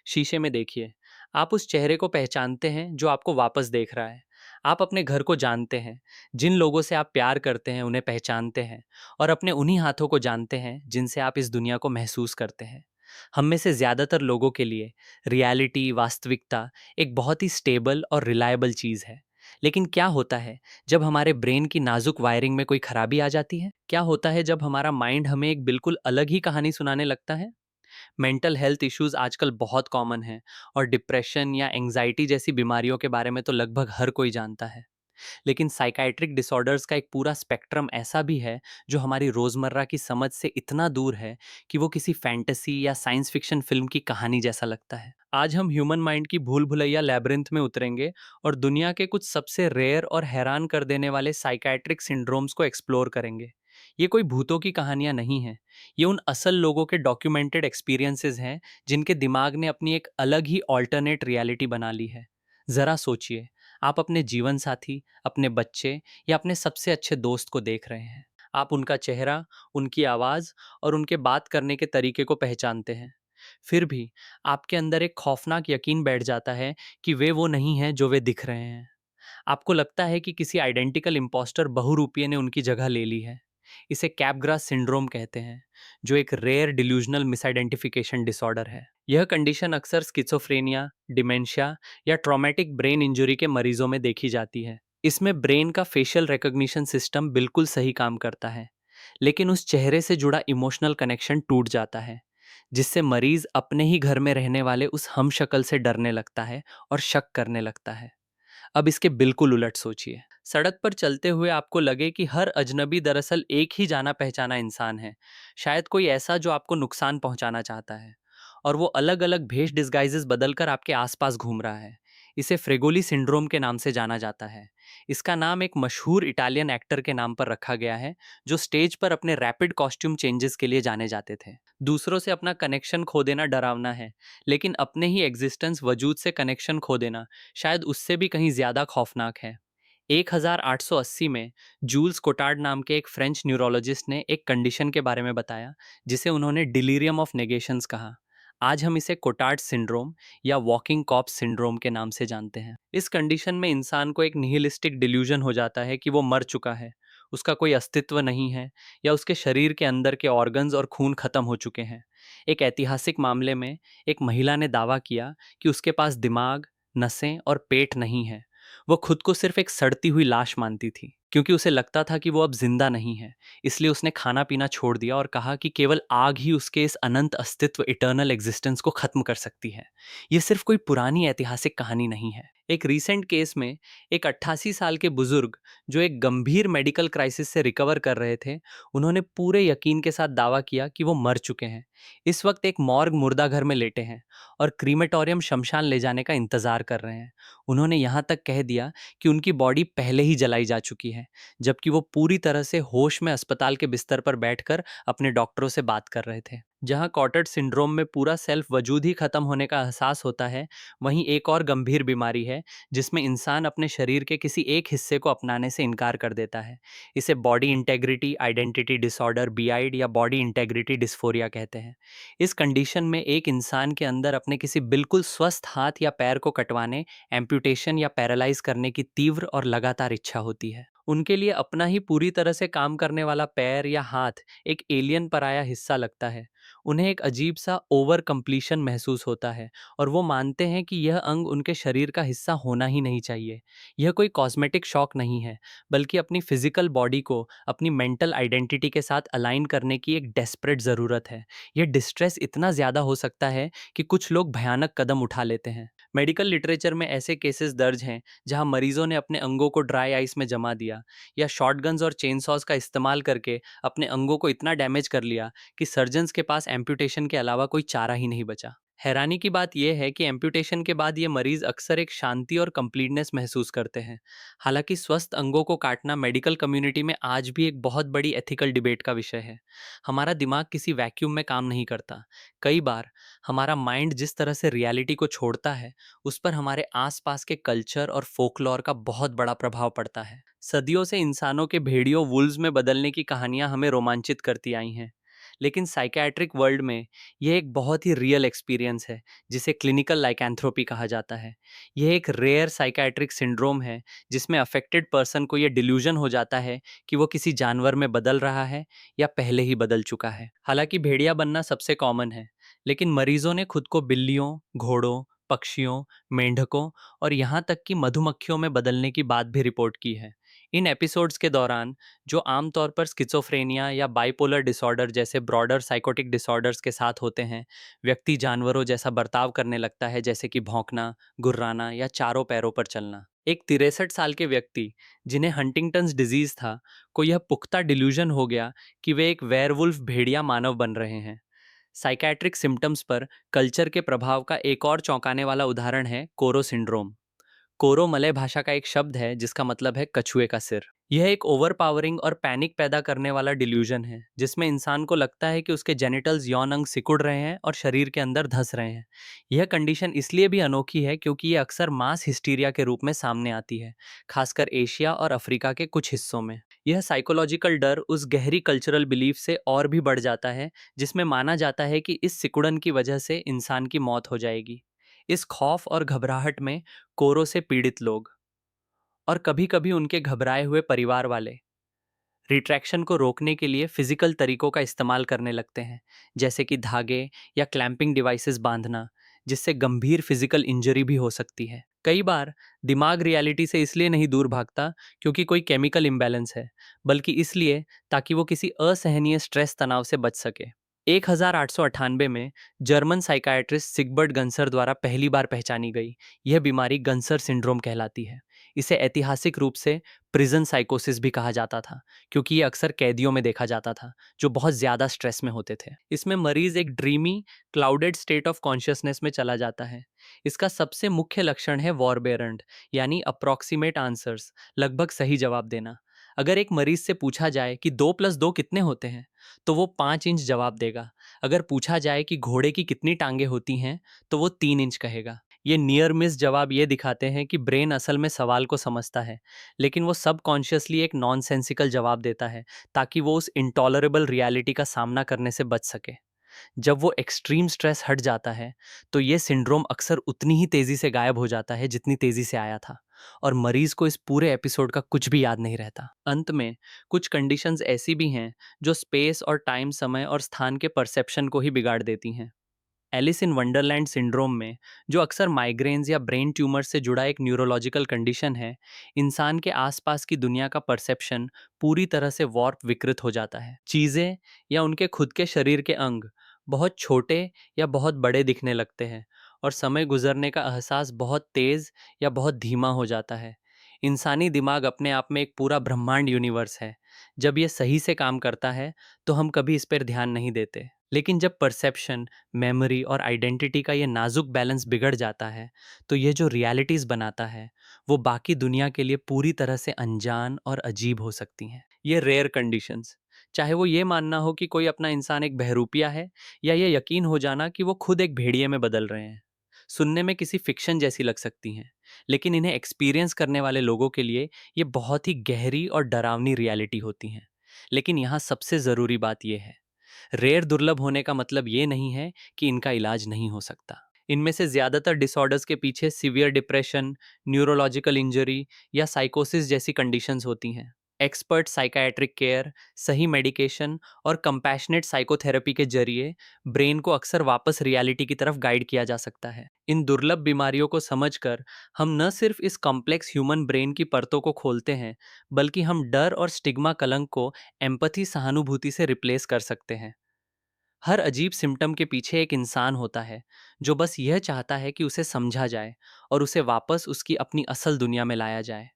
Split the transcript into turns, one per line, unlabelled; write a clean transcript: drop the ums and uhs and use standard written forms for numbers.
शीशे में देखिए। आप उस चेहरे को पहचानते हैं जो आपको वापस देख रहा है। आप अपने घर को जानते हैं, जिन लोगों से आप प्यार करते हैं उन्हें पहचानते हैं, और अपने उन्हीं हाथों को जानते हैं जिनसे आप इस दुनिया को महसूस करते हैं। हम में से ज़्यादातर लोगों के लिए रियलिटी, वास्तविकता एक बहुत ही स्टेबल और रिलायबल चीज़ है। लेकिन क्या होता है जब हमारे ब्रेन की नाजुक वायरिंग में कोई खराबी आ जाती है? क्या होता है जब हमारा माइंड हमें एक बिल्कुल अलग ही कहानी सुनाने लगता है? मेंटल हेल्थ इश्यूज आजकल बहुत कॉमन हैं, और डिप्रेशन या एंजाइटी जैसी बीमारियों के बारे में तो लगभग हर कोई जानता है। लेकिन साइकाइट्रिक डिसऑर्डर्स का एक पूरा स्पेक्ट्रम ऐसा भी है जो हमारी रोजमर्रा की समझ से इतना दूर है कि वो किसी फैंटेसी या साइंस फिक्शन फिल्म की कहानी जैसा लगता है। आज हम ह्यूमन माइंड की भूल भुलैया लैब्रिंथ में उतरेंगे और दुनिया के कुछ सबसे रेयर और हैरान कर देने वाले साइकाइट्रिक सिंड्रोम्स को एक्सप्लोर करेंगे। ये कोई भूतों की कहानियां नहीं हैं, ये उन असल लोगों के डॉक्यूमेंटेड एक्सपीरियंसेस हैं जिनके दिमाग ने अपनी एक अलग ही ऑल्टरनेट रियलिटी बना ली है। जरा सोचिए, आप अपने जीवन साथी, अपने बच्चे या अपने सबसे अच्छे दोस्त को देख रहे हैं। आप उनका चेहरा, उनकी आवाज़ और उनके बात करने के तरीके को पहचानते हैं। फिर भी आपके अंदर एक खौफनाक यकीन बैठ जाता है कि वे वो नहीं हैं जो वे दिख रहे हैं। आपको लगता है कि किसी आइडेंटिकल इम्पोस्टर बहुरूपिये ने उनकी जगह ले ली है। इसे कैपग्रास सिंड्रोम कहते हैं, जो एक रेयर डिल्यूजनल मिसआइडेंटिफिकेशन डिसऑर्डर है। यह कंडीशन अक्सर स्किज़ोफ्रेनिया, डिमेंशिया या ट्रॉमेटिक ब्रेन इंजरी के मरीजों में देखी जाती है। इसमें ब्रेन का फेशियल रिकॉग्निशन सिस्टम बिल्कुल सही काम करता है, लेकिन उस चेहरे से जुड़ा इमोशनल कनेक्शन टूट जाता है, जिससे मरीज अपने ही घर में रहने वाले उस हम शक्ल से डरने लगता है और शक करने लगता है। अब इसके बिल्कुल उलट सोचिए। सड़क पर चलते हुए आपको लगे कि हर अजनबी दरअसल एक ही जाना पहचाना इंसान है, शायद कोई ऐसा जो आपको नुकसान पहुंचाना चाहता है, और वो अलग अलग भेष डिस्गाइजेस बदलकर आपके आसपास घूम रहा है। इसे फ्रेगोली सिंड्रोम के नाम से जाना जाता है। इसका नाम एक मशहूर इटालियन एक्टर के नाम पर रखा गया है, जो स्टेज पर अपने रैपिड कॉस्ट्यूम चेंजेस के लिए जाने जाते थे। दूसरों से अपना कनेक्शन खो देना डरावना है, लेकिन अपने ही एग्जिस्टेंस वजूद से कनेक्शन खो देना शायद उससे भी कहीं ज्यादा खौफनाक है। 1880 में जूल्स कोटार्ड नाम के एक फ्रेंच न्यूरोलॉजिस्ट ने एक कंडीशन के बारे में बताया, जिसे उन्होंने डिलीरियम ऑफ नेगेशंस कहा। आज हम इसे कोटार्ड सिंड्रोम या वॉकिंग कॉप्स सिंड्रोम के नाम से जानते हैं। इस कंडीशन में इंसान को एक निहिलिस्टिक डिल्यूजन हो जाता है कि वो मर चुका है, उसका कोई अस्तित्व नहीं है, या उसके शरीर के अंदर के ऑर्गन्स और खून खत्म हो चुके हैं। एक ऐतिहासिक मामले में एक महिला ने दावा किया कि उसके पास दिमाग, नसें और पेट नहीं है। वो खुद को सिर्फ एक सड़ती हुई लाश मानती थी, क्योंकि उसे लगता था कि वो अब जिंदा नहीं है। इसलिए उसने खाना पीना छोड़ दिया और कहा कि केवल आग ही उसके इस अनंत अस्तित्व, इटर्नल एग्जिस्टेंस को खत्म कर सकती है। ये सिर्फ कोई पुरानी ऐतिहासिक कहानी नहीं है। एक रीसेंट केस में एक 88 साल के बुजुर्ग, जो एक गंभीर मेडिकल क्राइसिस से रिकवर कर रहे थे, उन्होंने पूरे यकीन के साथ दावा किया कि वो मर चुके हैं। इस वक्त एक मॉर्ग मुर्दा घर में लेटे हैं और क्रीमेटोरियम शमशान ले जाने का इंतजार कर रहे हैं। उन्होंने यहाँ तक कह दिया कि उनकी बॉडी पहले ही जलाई जा चुकी है, जबकि वो पूरी तरह से होश में अस्पताल के बिस्तर पर बैठकर अपने डॉक्टरों से बात कर रहे थे। जहां कॉटेड सिंड्रोम में पूरा सेल्फ वजूद ही खत्म होने का एहसास होता है, वहीं एक और गंभीर बीमारी है जिसमें इंसान अपने शरीर के किसी एक हिस्से को अपनाने से इनकार कर देता है। इसे body integrity identity disorder, BID या बॉडी इंटेग्रिटी डिस्फोरिया कहते हैं। इस कंडीशन में एक इंसान के अंदर अपने किसी बिल्कुल स्वस्थ हाथ या पैर को कटवाने, एम्पुटेशन या पैरालाइज करने की तीव्र और लगातार इच्छा होती है। उनके लिए अपना ही पूरी तरह से काम करने वाला पैर या हाथ एक एलियन पराया हिस्सा लगता है। उन्हें एक अजीब सा ओवर कंप्लीशन महसूस होता है, और वो मानते हैं कि यह अंग उनके शरीर का हिस्सा होना ही नहीं चाहिए। यह कोई कॉस्मेटिक शॉक नहीं है, बल्कि अपनी फिजिकल बॉडी को अपनी मेंटल आइडेंटिटी के साथ अलाइन करने की एक डेस्परेट ज़रूरत है। यह डिस्ट्रेस इतना ज़्यादा हो सकता है कि कुछ लोग भयानक कदम उठा लेते हैं। मेडिकल लिटरेचर में ऐसे केसेस दर्ज हैं जहां मरीजों ने अपने अंगों को ड्राई आइस में जमा दिया, या शॉटगन्स और चेनसॉस का इस्तेमाल करके अपने अंगों को इतना डैमेज कर लिया कि सर्जन्स के पास एम्पुटेशन के अलावा कोई चारा ही नहीं बचा। हैरानी की बात यह है कि एम्पुटेशन के बाद ये मरीज अक्सर एक शांति और कंप्लीटनेस महसूस करते हैं। हालांकि स्वस्थ अंगों को काटना मेडिकल कम्युनिटी में आज भी एक बहुत बड़ी एथिकल डिबेट का विषय है। हमारा दिमाग किसी वैक्यूम में काम नहीं करता। कई बार हमारा माइंड जिस तरह से रियलिटी को छोड़ता है, उस पर हमारे आसपास के कल्चर और फोकलॉर का बहुत बड़ा प्रभाव पड़ता है। सदियों से इंसानों के भेड़ियों वुल्व्स में बदलने की कहानियां हमें रोमांचित करती आई हैं, लेकिन साइकियाट्रिक वर्ल्ड में यह एक बहुत ही रियल एक्सपीरियंस है, जिसे क्लिनिकल लाइकेंथ्रोपी कहा जाता है। यह एक रेयर साइकियाट्रिक सिंड्रोम है जिसमें अफेक्टेड पर्सन को यह डिल्यूजन हो जाता है कि वो किसी जानवर में बदल रहा है या पहले ही बदल चुका है। हालांकि भेड़िया बनना सबसे कॉमन है, लेकिन मरीजों ने खुद को बिल्लियों, घोड़ों, पक्षियों, मेंढकों और यहाँ तक कि मधुमक्खियों में बदलने की बात भी रिपोर्ट की है। इन एपिसोड्स के दौरान, जो आमतौर पर स्किज़ोफ्रेनिया या बाइपोलर डिसऑर्डर जैसे ब्रॉडर साइकोटिक डिसऑर्डर्स के साथ होते हैं, व्यक्ति जानवरों जैसा बर्ताव करने लगता है, जैसे कि भौंकना, गुर्राना या चारों पैरों पर चलना। एक 63 साल के व्यक्ति, जिन्हें हंटिंगटन्स डिजीज था, को यह पुख्ता डिल्यूजन हो गया कि वे एक वेयरवुल्फ भेड़िया मानव बन रहे हैं। साइकियाट्रिक सिम्टम्स पर कल्चर के प्रभाव का एक और चौंकाने वाला उदाहरण है कोरो सिंड्रोम। कोरो मलय भाषा का एक शब्द है जिसका मतलब है कछुए का सिर। यह एक ओवरपावरिंग और पैनिक पैदा करने वाला डिल्यूजन है, जिसमें इंसान को लगता है कि उसके जेनिटल्स यौन अंग सिकुड़ रहे हैं और शरीर के अंदर धंस रहे हैं। यह कंडीशन इसलिए भी अनोखी है क्योंकि यह अक्सर मास हिस्टीरिया के रूप में सामने आती है, खासकर एशिया और अफ्रीका के कुछ हिस्सों में। यह साइकोलॉजिकल डर उस गहरी कल्चरल बिलीफ से और भी बढ़ जाता है, जिसमें माना जाता है कि इस सिकुड़न की वजह से इंसान की मौत हो जाएगी। इस खौफ और घबराहट में कोरो से पीड़ित लोग और कभी-कभी उनके घबराए हुए परिवार वाले रिट्रैक्शन को रोकने के लिए फिजिकल तरीकों का इस्तेमाल करने लगते हैं, जैसे कि धागे या क्लैंपिंग डिवाइसेस बांधना, जिससे गंभीर फिजिकल इंजरी भी हो सकती है। कई बार दिमाग रियलिटी से इसलिए नहीं दूर भागता क्योंकि कोई केमिकल इम्बैलेंस है, बल्कि इसलिए ताकि वो किसी असहनीय स्ट्रेस तनाव से बच सके। 1898 में जर्मन साइकाइट्रिस्ट सिगबर्ट गंसर द्वारा पहली बार पहचानी गई यह बीमारी गंसर सिंड्रोम कहलाती है। इसे ऐतिहासिक रूप से प्रिजन साइकोसिस भी कहा जाता था, क्योंकि ये अक्सर कैदियों में देखा जाता था जो बहुत ज़्यादा स्ट्रेस में होते थे। इसमें मरीज एक dreamy, clouded state of consciousness में चला जाता है। इसका सबसे मुख्य लक्षण है वॉरबेरंड, यानी अप्रॉक्सीमेट आंसर्स, लगभग सही जवाब देना। अगर एक मरीज से पूछा जाए कि 2+2 कितने होते हैं, तो वो 5 इंच जवाब देगा। अगर पूछा जाए कि घोड़े की कितनी टांगे होती हैं, तो वो 3 इंच कहेगा। ये नियर मिस जवाब ये दिखाते हैं कि ब्रेन असल में सवाल को समझता है, लेकिन वो सबकॉन्शियसली एक नॉनसेंसिकल जवाब देता है ताकि वो उस इंटॉलरेबल रियलिटी का सामना करने से बच सके। जब वो एक्सट्रीम स्ट्रेस हट जाता है, तो ये सिंड्रोम अक्सर उतनी ही तेजी से गायब हो जाता है जितनी तेजी से आया था, और मरीज को इस पूरे एपिसोड का कुछ भी याद नहीं रहता। अंत में कुछ कंडीशंस ऐसी भी हैं जो स्पेस और टाइम, समय और स्थान के परसेप्शन को ही बिगाड़ देती हैं। एलिस इन वंडरलैंड सिंड्रोम में, जो अक्सर माइग्रेन्स या ब्रेन ट्यूमर से जुड़ा एक न्यूरोलॉजिकल कंडीशन है, इंसान के आसपास की दुनिया का परसेप्शन पूरी तरह से वॉर्प विकृत हो जाता है। चीज़ें या उनके खुद के शरीर के अंग बहुत छोटे या बहुत बड़े दिखने लगते हैं, और समय गुजरने का एहसास बहुत तेज़ या बहुत धीमा हो जाता है। इंसानी दिमाग अपने आप में एक पूरा ब्रह्मांड यूनिवर्स है। जब ये सही से काम करता है तो हम कभी इस पर ध्यान नहीं देते, लेकिन जब परसेप्शन, मेमोरी और आइडेंटिटी का ये नाजुक बैलेंस बिगड़ जाता है, तो ये जो रियलिटीज़ बनाता है, वो बाकी दुनिया के लिए पूरी तरह से अनजान और अजीब हो सकती हैं। ये रेयर कंडीशंस, चाहे वो ये मानना हो कि कोई अपना इंसान एक बहरूपिया है, या ये यकीन हो जाना कि वो खुद एक भेड़िए में बदल रहे हैं, सुनने में किसी फिक्शन जैसी लग सकती हैं, लेकिन इन्हें एक्सपीरियंस करने वाले लोगों के लिए ये बहुत ही गहरी और डरावनी रियलिटी होती हैं। लेकिन यहाँ सबसे ज़रूरी बात यह है, रेयर दुर्लभ होने का मतलब ये नहीं है कि इनका इलाज नहीं हो सकता। इनमें से ज़्यादातर डिसऑर्डर्स के पीछे सीवियर डिप्रेशन, न्यूरोलॉजिकल इंजरी या साइकोसिस जैसी कंडीशंस होती हैं। एक्सपर्ट साइकाइट्रिक केयर, सही मेडिकेशन और कंपैशनेट साइकोथेरेपी के जरिए ब्रेन को अक्सर वापस रियलिटी की तरफ गाइड किया जा सकता है। इन दुर्लभ बीमारियों को समझकर हम न सिर्फ इस कॉम्प्लेक्स ह्यूमन ब्रेन की परतों को खोलते हैं, बल्कि हम डर और स्टिग्मा कलंक को एम्पैथी, सहानुभूति से रिप्लेस कर सकते हैं। हर अजीब सिम्टम के पीछे एक इंसान होता है जो बस यह चाहता है कि उसे समझा जाए और उसे वापस उसकी अपनी असल दुनिया में लाया जाए।